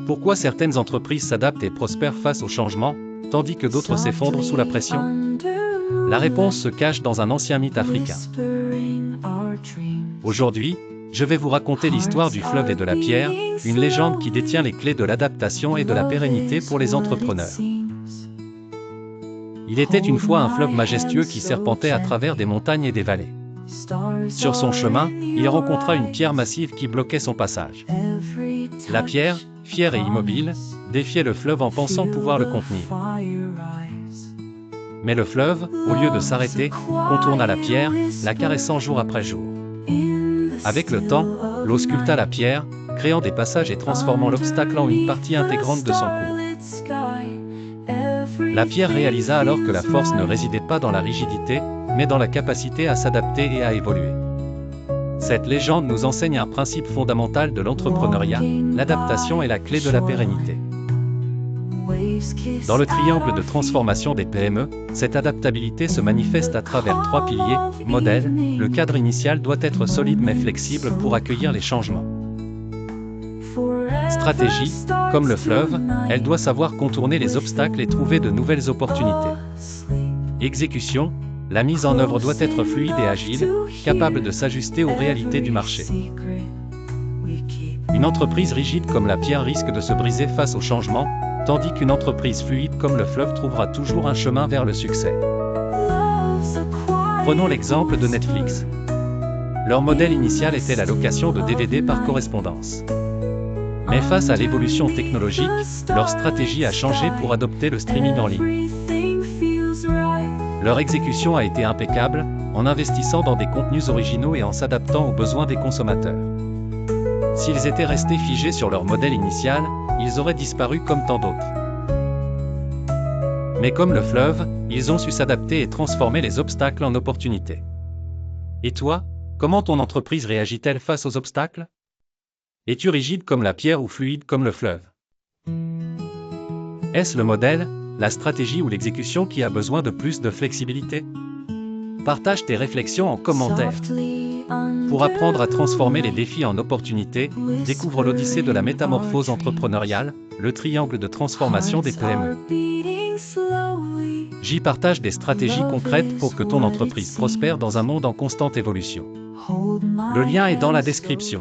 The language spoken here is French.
Pourquoi certaines entreprises s'adaptent et prospèrent face au changement, tandis que d'autres s'effondrent sous la pression? La réponse se cache dans un ancien mythe africain. Aujourd'hui, je vais vous raconter l'histoire du fleuve et de la pierre, une légende qui détient les clés de l'adaptation et de la pérennité pour les entrepreneurs. Il était une fois un fleuve majestueux qui serpentait à travers des montagnes et des vallées. Sur son chemin, il rencontra une pierre massive qui bloquait son passage. La pierre, fière et immobile, défiait le fleuve en pensant pouvoir le contenir. Mais le fleuve, au lieu de s'arrêter, contourna la pierre, la caressant jour après jour. Avec le temps, l'eau sculpta la pierre, créant des passages et transformant l'obstacle en une partie intégrante de son cours. La pierre réalisa alors que la force ne résidait pas dans la rigidité, mais dans la capacité à s'adapter et à évoluer. Cette légende nous enseigne un principe fondamental de l'entrepreneuriat, l'adaptation est la clé de la pérennité. Dans le triangle de transformation des PME, cette adaptabilité se manifeste à travers 3 piliers. Modèle, le cadre initial doit être solide mais flexible pour accueillir les changements. Stratégie, comme le fleuve, elle doit savoir contourner les obstacles et trouver de nouvelles opportunités. Exécution, la mise en œuvre doit être fluide et agile, capable de s'ajuster aux réalités du marché. Une entreprise rigide comme la pierre risque de se briser face au changement, tandis qu'une entreprise fluide comme le fleuve trouvera toujours un chemin vers le succès. Prenons l'exemple de Netflix. Leur modèle initial était la location de DVD par correspondance. Mais face à l'évolution technologique, leur stratégie a changé pour adopter le streaming en ligne. Leur exécution a été impeccable, en investissant dans des contenus originaux et en s'adaptant aux besoins des consommateurs. S'ils étaient restés figés sur leur modèle initial, ils auraient disparu comme tant d'autres. Mais comme le fleuve, ils ont su s'adapter et transformer les obstacles en opportunités. Et toi, comment ton entreprise réagit-elle face aux obstacles? Es-tu rigide comme la pierre ou fluide comme le fleuve? Est-ce le modèle, la stratégie ou l'exécution qui a besoin de plus de flexibilité? Partage tes réflexions en commentaire. Pour apprendre à transformer les défis en opportunités, découvre l'odyssée de la métamorphose entrepreneuriale, le triangle de transformation des PME. J'y partage des stratégies concrètes pour que ton entreprise prospère dans un monde en constante évolution. Le lien est dans la description.